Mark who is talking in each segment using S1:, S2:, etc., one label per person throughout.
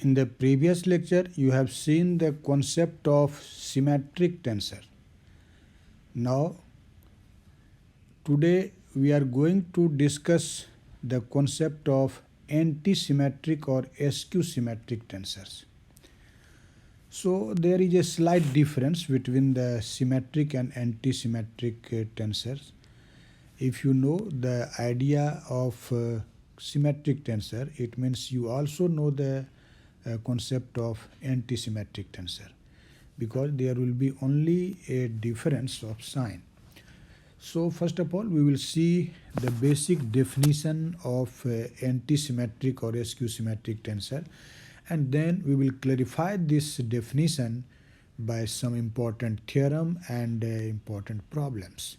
S1: In the previous lecture, you have seen the concept of symmetric tensor. Now, today we are going to discuss the concept of antisymmetric or skew symmetric tensors. So, there is a slight difference between the symmetric and antisymmetric tensors. If you know the idea of symmetric tensor, it means you also know the concept of antisymmetric tensor, because there will be only a difference of sign. So first of all, we will see the basic definition of antisymmetric or skew symmetric tensor, and then we will clarify this definition by some important theorem and important problems.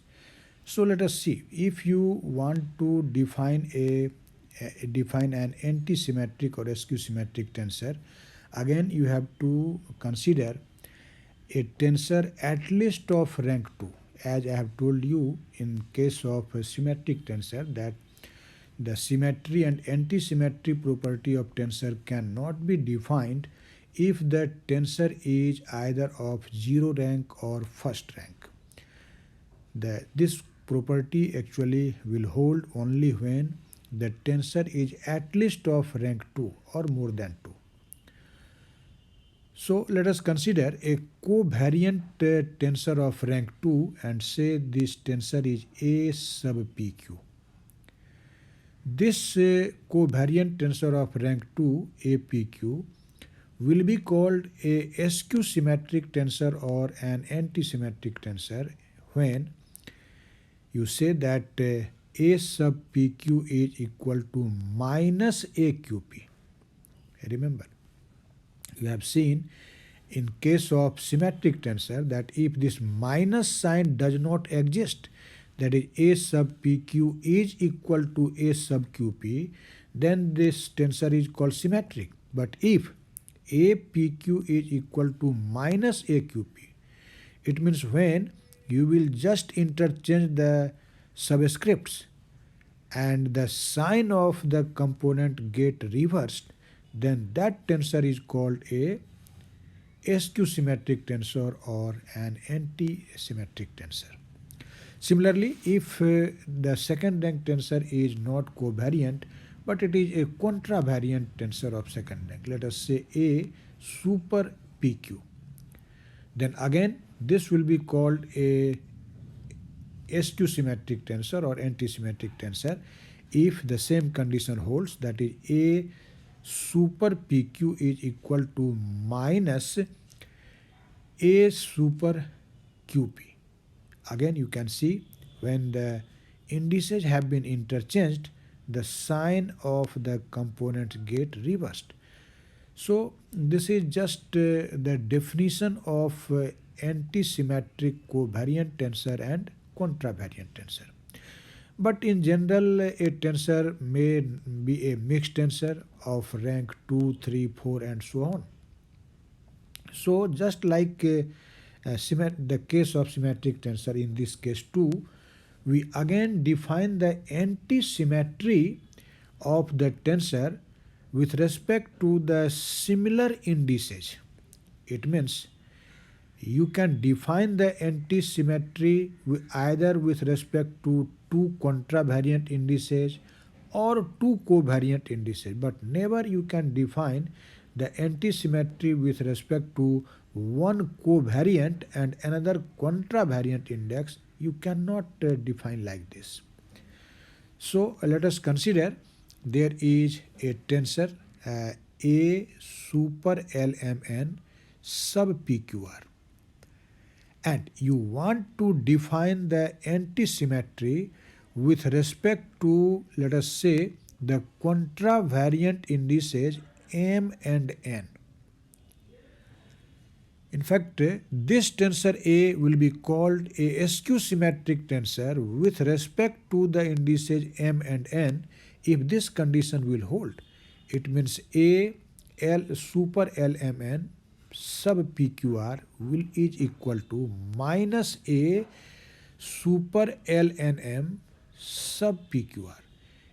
S1: So let us see. If you want to define an antisymmetric or skew symmetric tensor, again you have to consider a tensor at least of rank 2. As I have told you in case of a symmetric tensor, that the symmetry and antisymmetry property of tensor cannot be defined if the tensor is either of 0 rank or first rank. This property actually will hold only when the tensor is at least of rank 2 or more than 2. So let us consider a covariant tensor of rank 2 and say this tensor is A sub PQ. This covariant tensor of rank 2 APQ will be called a skew symmetric tensor or an antisymmetric tensor when you say that A sub PQ is equal to minus AQP. Remember, you have seen in case of symmetric tensor that if this minus sign does not exist, that is A sub PQ is equal to A sub QP, then this tensor is called symmetric. But if APQ is equal to minus AQP, it means when you will just interchange the subscripts and the sign of the component get reversed, then that tensor is called a skew symmetric tensor or an antisymmetric tensor. Similarly, if the second rank tensor is not covariant but it is a contravariant tensor of second rank, let us say A super PQ, then again this will be called a skew symmetric tensor or antisymmetric tensor if the same condition holds, that is A super PQ is equal to minus A super QP. Again you can see when the indices have been interchanged, the sign of the component get reversed. So this is just the definition of antisymmetric covariant tensor and contravariant tensor. But in general, a tensor may be a mixed tensor of rank 2, 3, 4 and so on. So just like the case of symmetric tensor, in this case too, we again define the antisymmetry of the tensor with respect to the similar indices. It means you can define the antisymmetry either with respect to two contravariant indices or two covariant indices, but never you can define the antisymmetry with respect to one covariant and another contravariant index. You cannot define like this. So let us consider there is a tensor A super LMN sub PQR, and you want to define the antisymmetry with respect to, let us say, the contravariant indices M and N. In fact, this tensor A will be called a skew symmetric tensor with respect to the indices M and N if this condition will hold. It means A L super LMN sub PQR is equal to minus A super LNM sub PQR.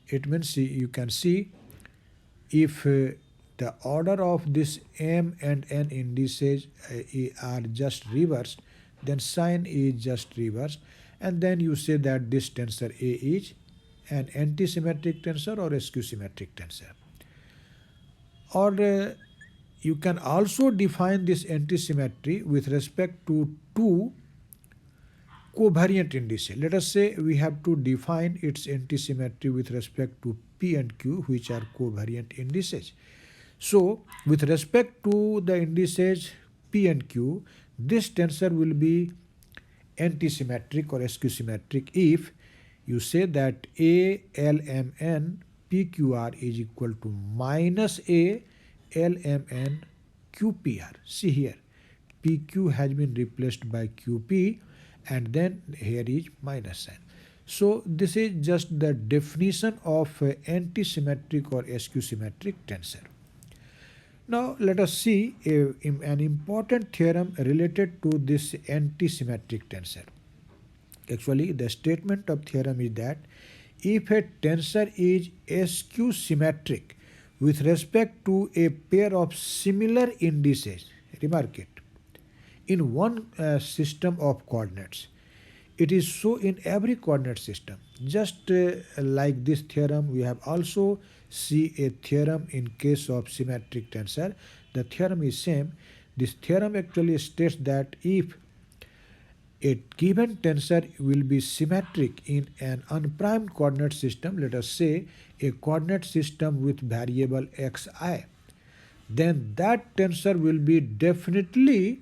S1: It means you can see if the order of this m and n indices are just reversed, then sign is just reversed, and then you say that this tensor A is an antisymmetric tensor or a skew-symmetric tensor. Or you can also define this antisymmetry with respect to two covariant indices. Let us say we have to define its antisymmetry with respect to P and Q, which are covariant indices. So, with respect to the indices P and Q, this tensor will be antisymmetric or skew-symmetric if you say that A LMN PQR is equal to minus A LMN QPR. See here, PQ has been replaced by QP, and then here is minus sign. So this is just the definition of antisymmetric or skew-symmetric tensor. Now let us see an important theorem related to this antisymmetric tensor. Actually, the statement of theorem is that if a tensor is skew-symmetric with respect to a pair of similar indices, remark it, in one system of coordinates, it is so in every coordinate system. Just like this theorem, we have also see a theorem in case of symmetric tensor. The theorem is same. This theorem actually states that if a given tensor will be symmetric in an unprimed coordinate system, let us say a coordinate system with variable xi, then that tensor will be definitely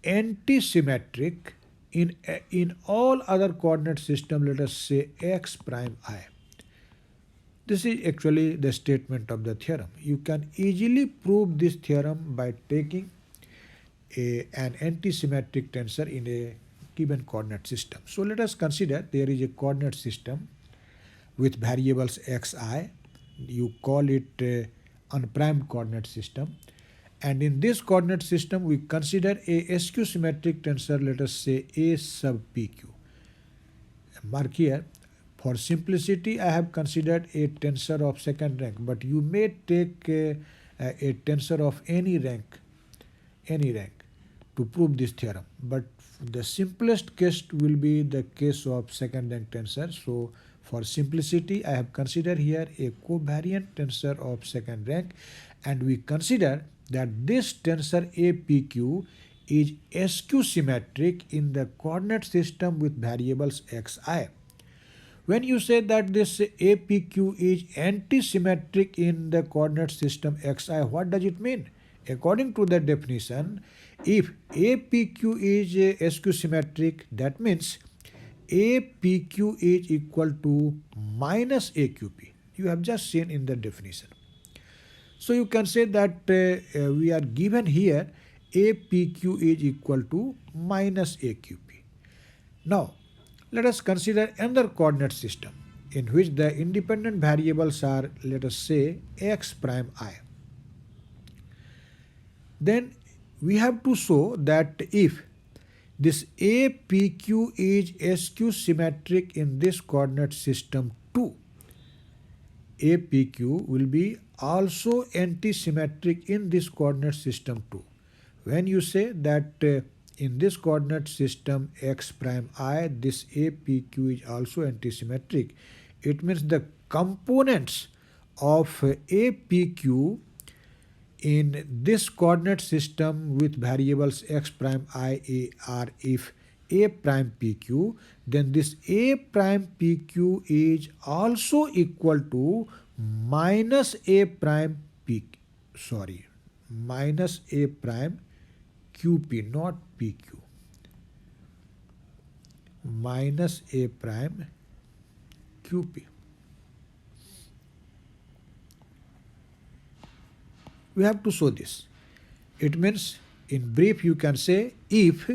S1: antisymmetric in all other coordinate system, let us say x prime I. This is actually the statement of the theorem. You can easily prove this theorem by taking an antisymmetric tensor in a given coordinate system. So let us consider there is a coordinate system with variables xi. You call it unprimed coordinate system. And in this coordinate system, we consider a skew-symmetric tensor, let us say A sub PQ. Mark here, for simplicity, I have considered a tensor of second rank, but you may take a tensor of any rank to prove this theorem. But the simplest case will be the case of second rank tensor. So for simplicity, I have considered here a covariant tensor of second rank, and we consider that this tensor APQ is skew-symmetric in the coordinate system with variables xi. When you say that this APQ is antisymmetric in the coordinate system xi, what does it mean? According to the definition, if APQ is skew-symmetric, that means APQ is equal to minus AQP. You have just seen in the definition. So you can say that we are given here APQ is equal to minus AQP. Now, let us consider another coordinate system in which the independent variables are, let us say, x prime I. Then we have to show that if this APQ is skew-symmetric in this coordinate system too, APQ will be also antisymmetric in this coordinate system too. When you say that in this coordinate system x prime I, this APQ is also antisymmetric, it means the components of APQ in this coordinate system with variables x prime I are if A prime PQ, then this A prime PQ is also equal to minus A prime minus A prime QP, not PQ, minus A prime QP. We have to show this. It means, in brief, you can say if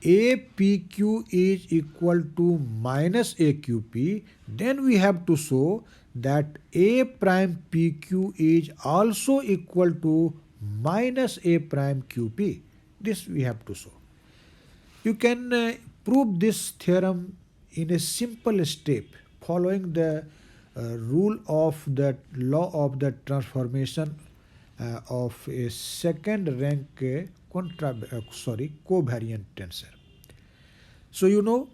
S1: APQ is equal to minus AQP, then we have to show that A prime PQ is also equal to minus A prime QP. This we have to show. You can prove this theorem in a simple step following the rule of the law of the transformation of a second rank covariant tensor. So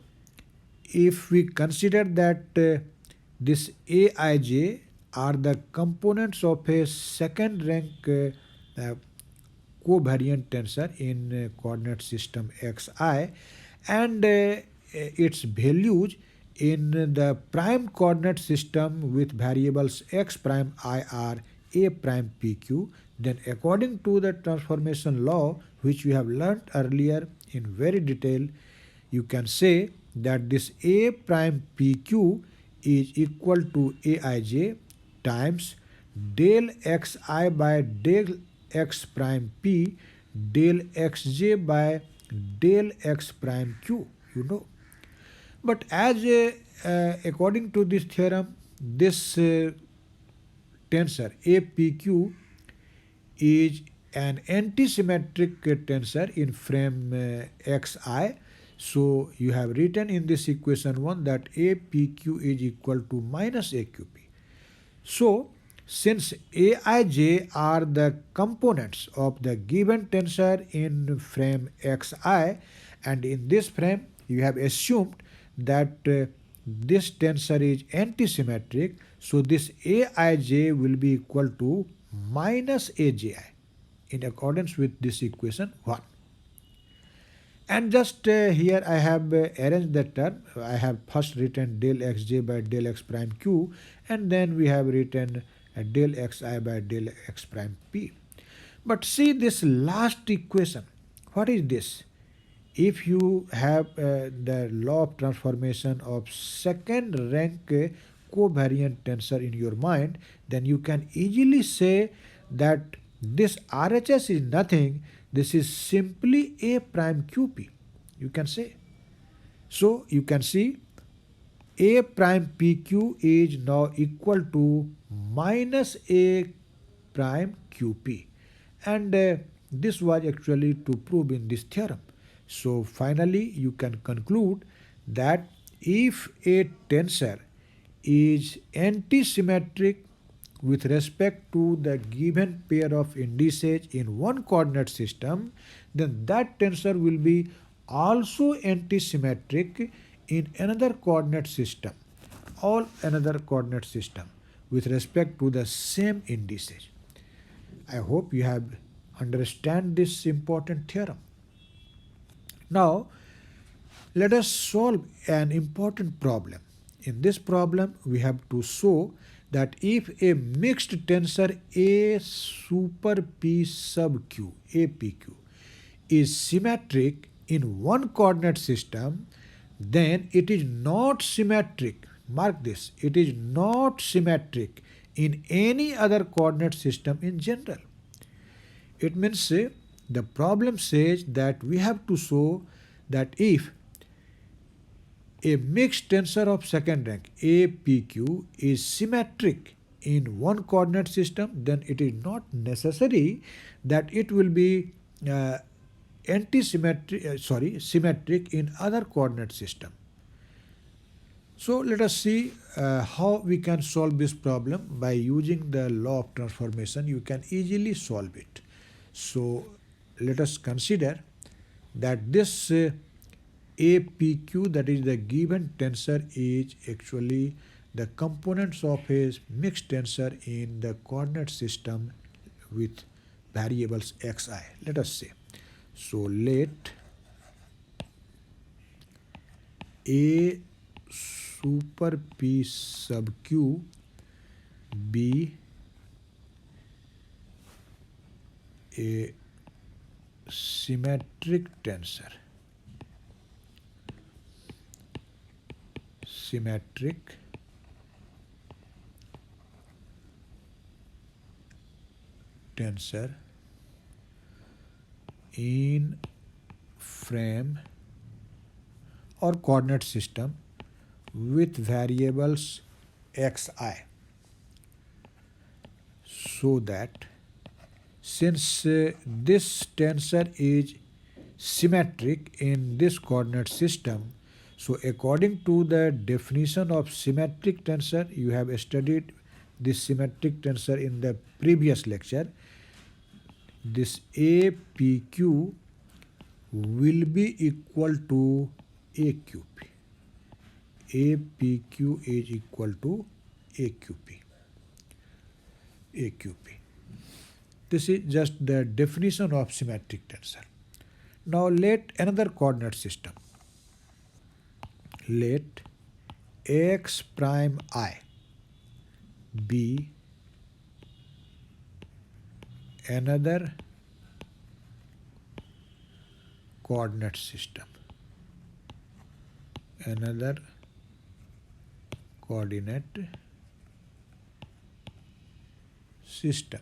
S1: if we consider that this Aij are the components of a second rank covariant tensor in coordinate system xi, and its values in the prime coordinate system with variables x prime I are a prime pq, then according to the transformation law which we have learnt earlier in very detail, you can say that this a prime pq is equal to aij times del xi by del x prime p del xj by del x prime q, But as according to this theorem, this tensor APQ is an antisymmetric tensor in frame xi. So you have written in this equation 1 that APQ is equal to minus AQP. So since Aij are the components of the given tensor in frame xi, and in this frame you have assumed that this tensor is antisymmetric, so this Aij will be equal to minus Aji in accordance with this equation 1. And just here I have arranged the term. I have first written del xj by del x prime q, and then we have written del xi by del x prime p. But see this last equation. What is this? If you have the law of transformation of second rank covariant tensor in your mind, then you can easily say that this RHS is nothing, this is simply A prime QP, you can say. So you can see A prime PQ is now equal to minus A prime QP, and this was actually to prove in this theorem. So finally you can conclude that if a tensor is antisymmetric with respect to the given pair of indices in one coordinate system, then that tensor will be also antisymmetric in another coordinate system, all another coordinate system with respect to the same indices. I hope you have understand this important theorem. Now, let us solve an important problem. In this problem, we have to show that if a mixed tensor A super P sub Q, APQ, is symmetric in one coordinate system, then it is not symmetric. Mark this, it is not symmetric in any other coordinate system in general. It means the problem says that we have to show that if a mixed tensor of second rank APQ is symmetric in one coordinate system, then it is not necessary that it will be symmetric in other coordinate system. So let us see how we can solve this problem. By using the law of transformation, you can easily solve it. So let us consider that this APQ, that is the given tensor, is actually the components of a mixed tensor in the coordinate system with variables xi. Let us say. So let A super P sub Q be a symmetric tensor. Symmetric tensor in frame or coordinate system with variables xi, so that since this tensor is symmetric in this coordinate system, so according to the definition of symmetric tensor, you have studied this symmetric tensor in the previous lecture. this APQ will be equal to AQP. APQ is equal to AQP. AQP. This is just the definition of symmetric tensor. Now let another coordinate system. Let x prime I be another coordinate system. Another coordinate system.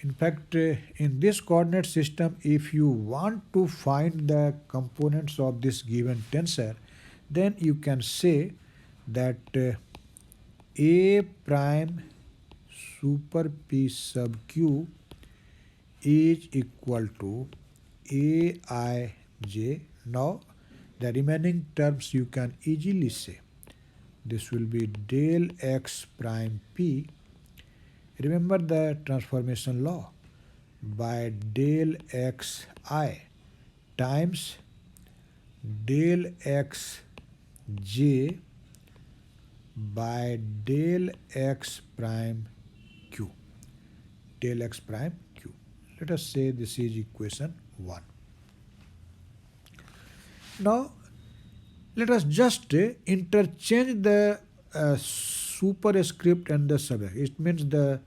S1: In fact, in this coordinate system, if you want to find the components of this given tensor, then you can say that A prime super P sub Q is equal to Aij. Now, the remaining terms you can easily say. This will be del x prime P. Remember the transformation law, by del xi times del xj by del x prime q. Del x prime q. Let us say this is equation 1. Now, let us just interchange the superscript and the subscript. It means the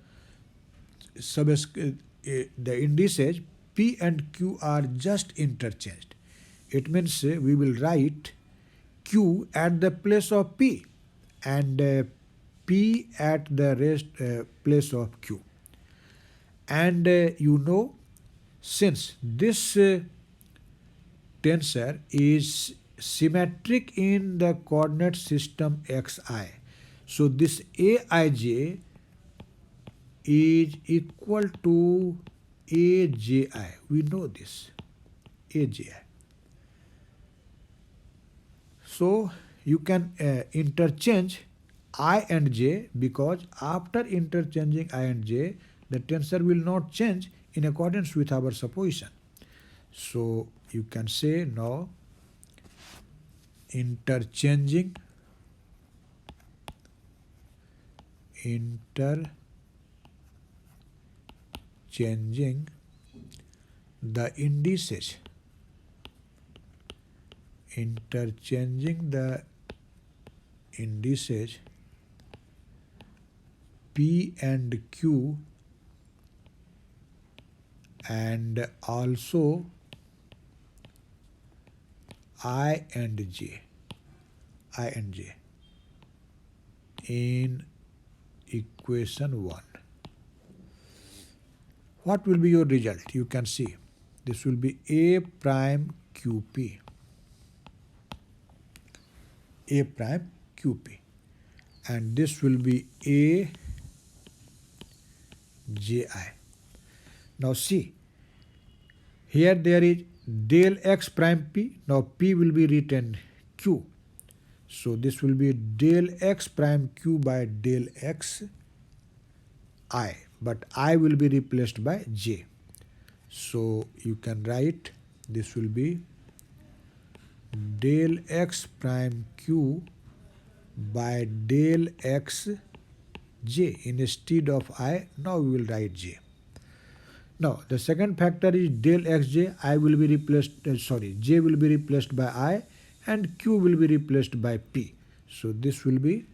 S1: the indices P and Q are just interchanged. It means we will write Q at the place of P and P at the place of Q. And since this tensor is symmetric in the coordinate system xi, so this Aij is equal to Aji. We know this, Aji. So you can interchange I and j, because after interchanging I and j, the tensor will not change in accordance with our supposition. So you can say now interchanging the indices, P and Q and also I and j in equation 1. What will be your result? You can see this will be A prime QP. A prime QP. And this will be A Ji. Now see, here there is del x prime P. Now P will be written Q. So this will be del x prime Q by del x I. But I will be replaced by j. So you can write this will be del x prime q by del x j. Instead of I, now we will write j. Now the second factor is del xj. I will be replaced, j will be replaced by I and q will be replaced by p. So this will be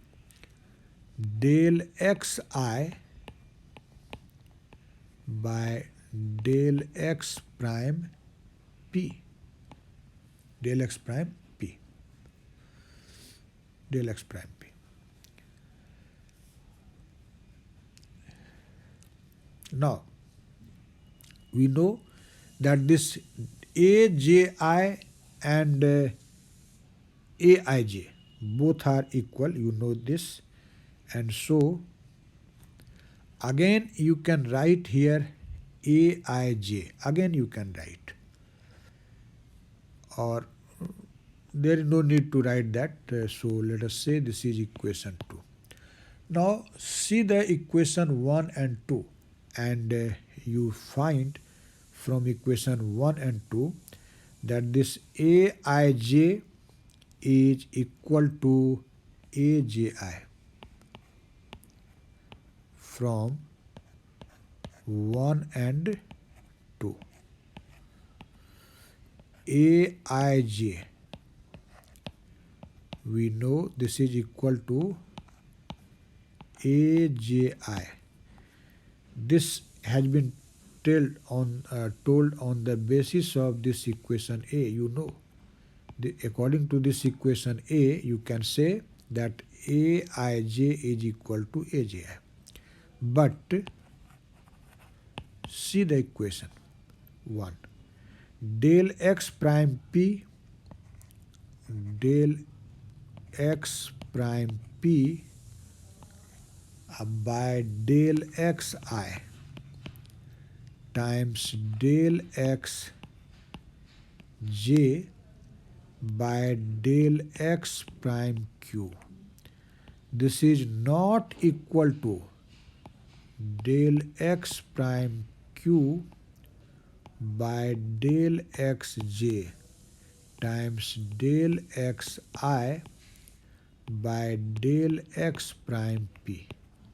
S1: del xi by del x prime p. Del x prime p. Del x prime p. Now, we know that this Aji and Aij both are equal, you know this, and so again you can write here Aij, again you can write, or there is no need to write that, so let us say this is equation 2. Now see the equation 1 and 2 and you find from equation 1 and 2 that this Aij is equal to Aji from 1 and 2. Aij, we know this is equal to Aji. This has been told on the basis of this equation A. You know, according to this equation A, you can say that Aij is equal to Aji. But see the equation 1. Del x prime p, del x prime p by del xi times del x j by del x prime q. This is not equal to del x prime q by del xj times del xi by del x prime p.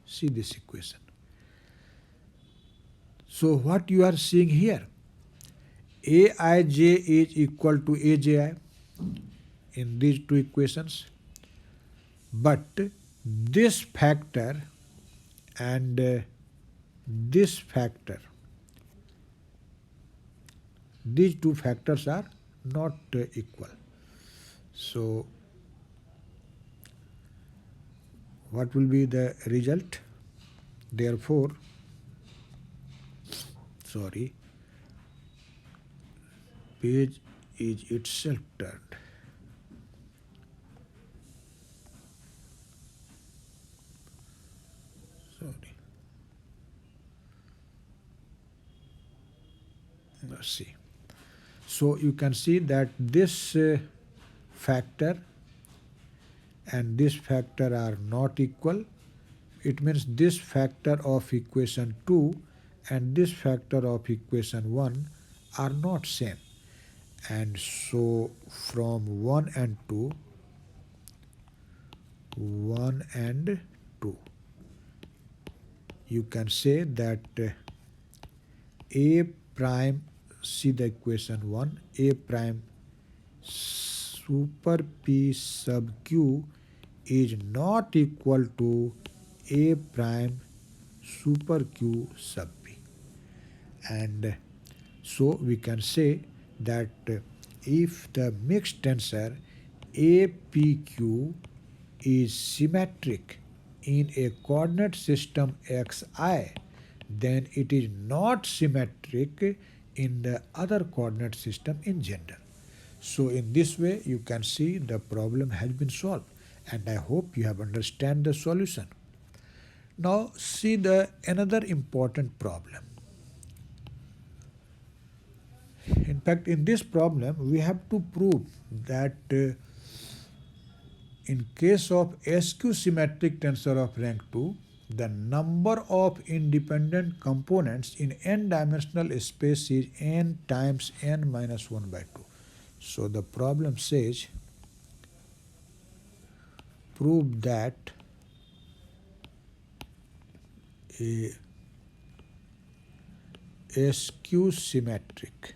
S1: See this equation. So what you are seeing here, Aij is equal to Aji in these two equations, but this factor and this factor, these two factors are not equal. So what will be the result? Therefore, page is itself turned. Let's see. So you can see that this factor and this factor are not equal. It means this factor of equation 2 and this factor of equation 1 are not same. And so from 1 and 2, you can say that A prime, see the equation 1, A prime super P sub Q is not equal to A prime super Q sub P. And so we can say that if the mixed tensor APQ is symmetric in a coordinate system xi, then it is not symmetric in the other coordinate system in general. So in this way you can see the problem has been solved, and I hope you have understand the solution. Now see the another important problem. In fact, in this problem we have to prove that in case of SQ symmetric tensor of rank 2, the number of independent components in n-dimensional space is n times n minus 1 by 2. So the problem says, prove that a SQ symmetric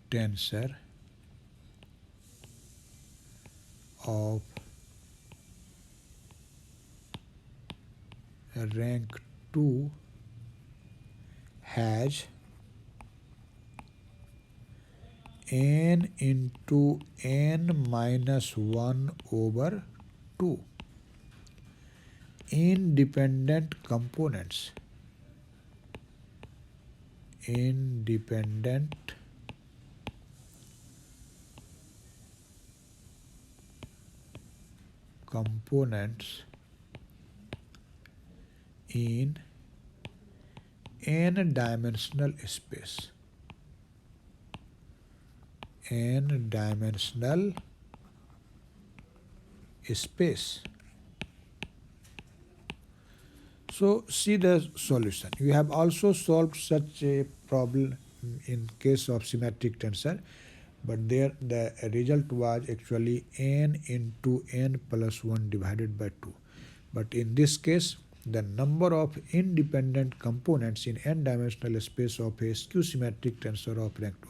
S1: tensor of rank 2 has n into n minus 1 over 2 independent components in n-dimensional space. n-dimensional space. So see the solution. You have also solved such a problem in case of symmetric tensor, but there the result was actually n into n plus 1 divided by 2. But in this case, the number of independent components in n-dimensional space of a skew-symmetric tensor of rank 2.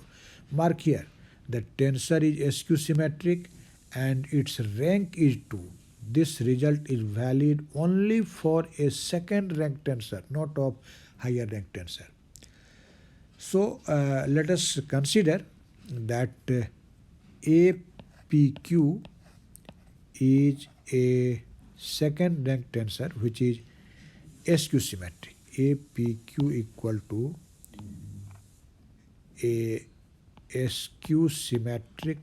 S1: Mark here, the tensor is skew-symmetric and its rank is 2. This result is valid only for a second rank tensor, not of higher rank tensor. So let us consider that APQ is a second rank tensor which is skew symmetric. APQ equal to a skew symmetric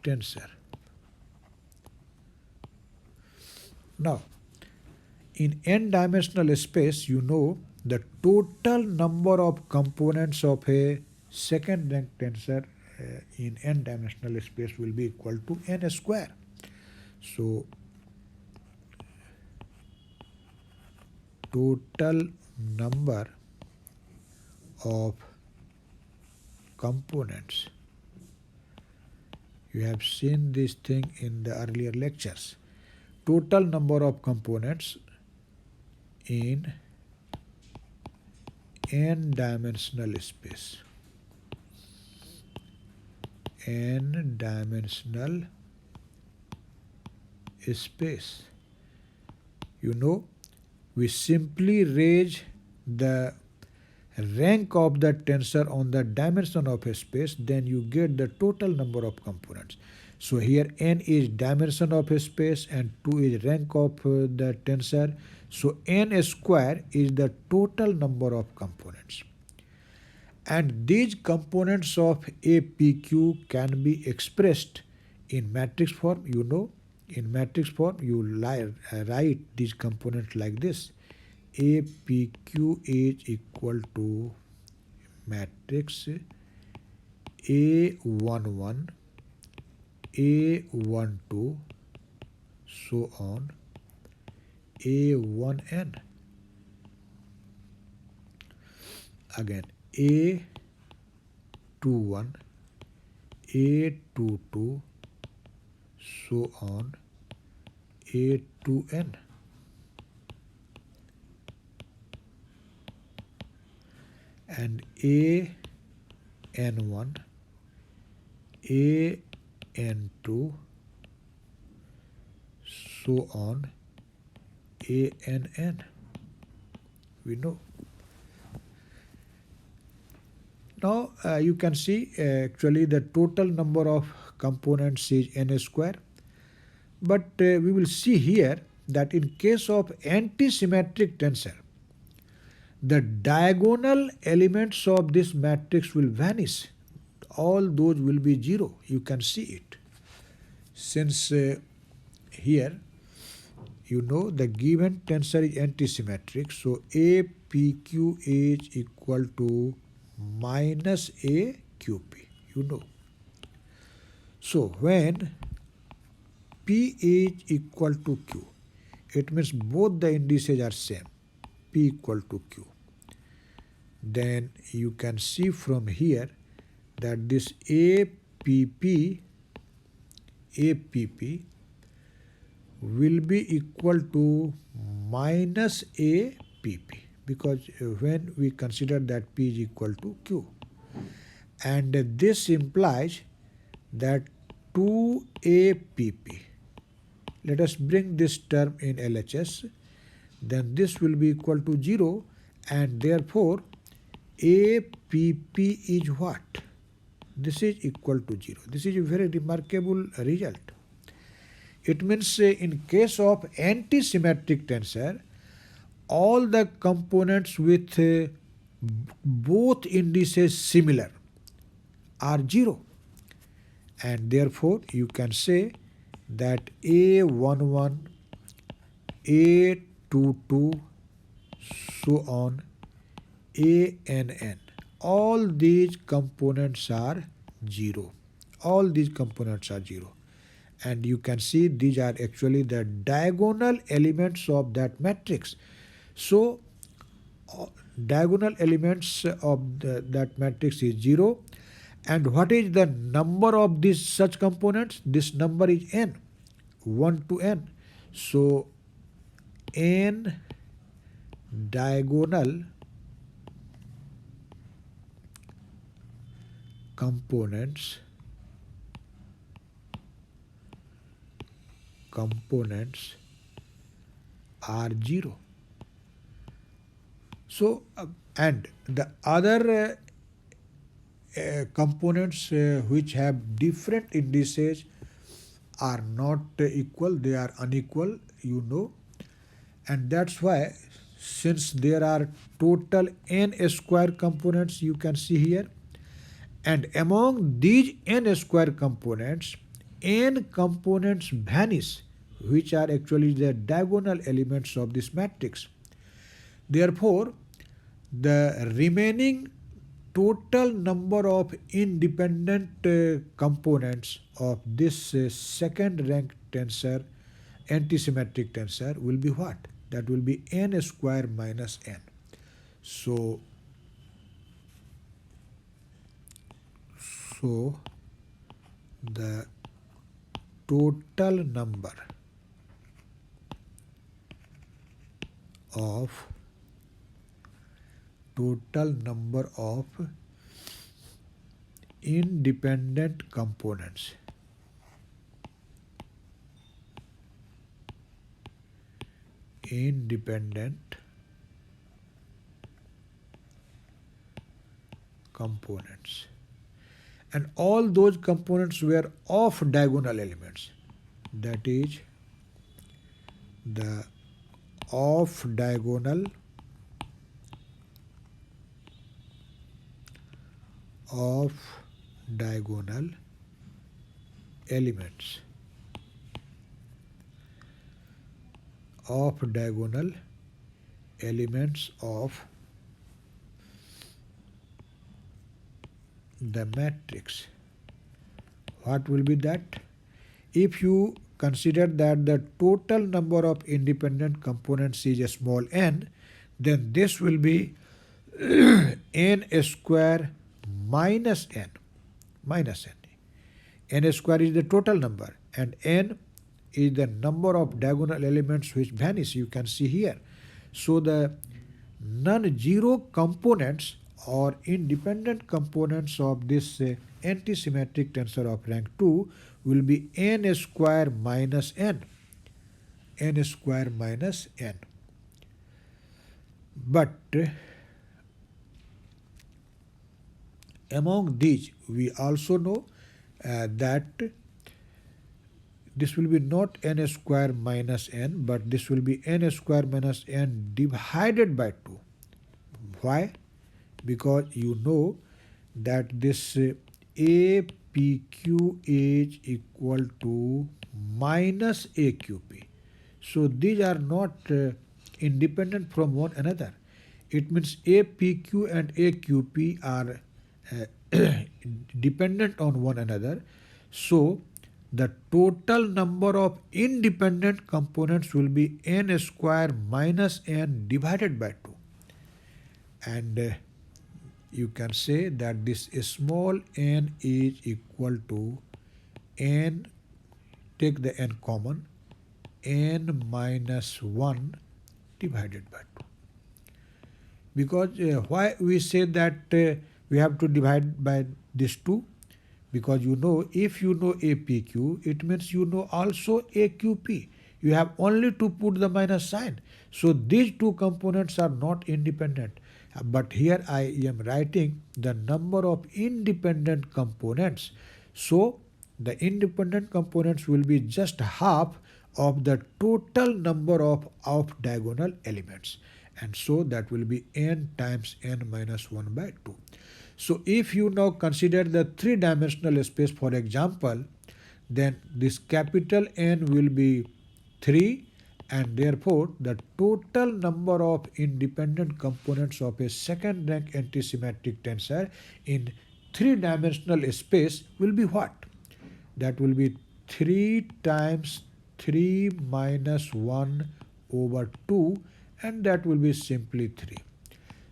S1: tensor. Now, in n-dimensional space, you know the total number of components of a second rank tensor in n-dimensional space will be equal to n square. So, total number of components. You have seen this thing in the earlier lectures. Total number of components in n-dimensional space. N-dimensional space. You know, we simply raise the rank of the tensor on the dimension of a space, then you get the total number of components. So here n is dimension of a space and 2 is rank of the tensor. So n square is the total number of components. And these components of APQ can be expressed in matrix form. You know, in matrix form you write these components like this. APQ is equal to matrix A11, A12, so on, A1n. Again, A21, A22, so on, A2n. And AN1, AN2, so on, ANN. We know. Now you can see actually the total number of components is n square. But we will see here that in case of anti-symmetric tensor, the diagonal elements of this matrix will vanish. All those will be 0. You can see it. Since here, you know the given tensor is antisymmetric, so APQ is equal to minus AQP. You know. So when P is equal to Q, it means both the indices are same. P equal to Q. Then you can see from here that this APP will be equal to minus APP, because when we consider that P is equal to Q. And this implies that 2APP, let us bring this term in LHS, then this will be equal to 0, and therefore APP is what? This is equal to 0. This is a very remarkable result. It means in case of anti-symmetric tensor, all the components with both indices similar are 0. And therefore you can say that A11, A22, so on a n n. All these components are 0. All these components are 0. And you can see these are actually the diagonal elements of that matrix. So diagonal elements of that matrix is 0. And what is the number of these such components? This number is n, 1 to n. So n diagonal components are 0. So and the other components which have different indices are not equal, they are unequal, you know. And that's why, since there are total n square components, you can see here, and among these n square components, n components vanish, which are actually the diagonal elements of this matrix. Therefore, the remaining total number of independent components of this second rank tensor, antisymmetric tensor, will be what? That will be n square minus n. So the total number of independent components and all those components were off diagonal elements, that is the off diagonal elements of the matrix. What will be that? If you consider that the total number of independent components is a small n, then this will be n square minus n. N square is the total number, and n is the number of diagonal elements which vanish, you can see here. So the non-zero components or independent components of this antisymmetric tensor of rank 2 will be n square minus n. But among these, we also know that this will be not n square minus n, but this will be n square minus n divided by 2. Why? Because you know that this APQ is equal to minus AQP. So these are not independent from one another. It means APQ and AQP are dependent on one another. So the total number of independent components will be n square minus n divided by 2. And you can say that this small n is equal to n, take the n common, n minus 1 divided by 2. Because why we say that we have to divide by this 2? Because you know, if you know APQ, it means you know also AQP. You have only to put the minus sign. So these two components are not independent. But here I am writing the number of independent components. So the independent components will be just half of the total number of off-diagonal elements. And so that will be n times n minus 1 by 2. So if you now consider the three-dimensional space, for example, then this capital N will be 3 and therefore the total number of independent components of a second rank antisymmetric tensor in three-dimensional space will be what? That will be 3 times 3 minus 1 over 2, and that will be simply 3.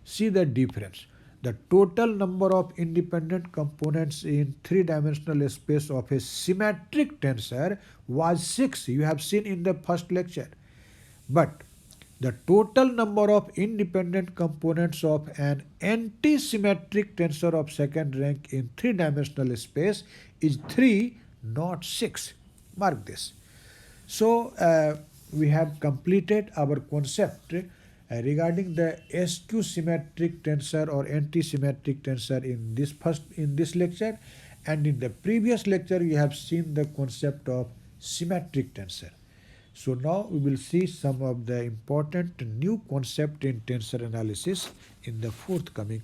S1: See the difference. The total number of independent components in three-dimensional space of a symmetric tensor was 6. You have seen in the first lecture. But the total number of independent components of an antisymmetric tensor of second rank in three-dimensional space is 3, not 6. Mark this. So we have completed our concept regarding the SQ symmetric tensor or antisymmetric tensor in this lecture, and in the previous lecture we have seen the concept of symmetric tensor. So now we will see some of the important new concept in tensor analysis in the forthcoming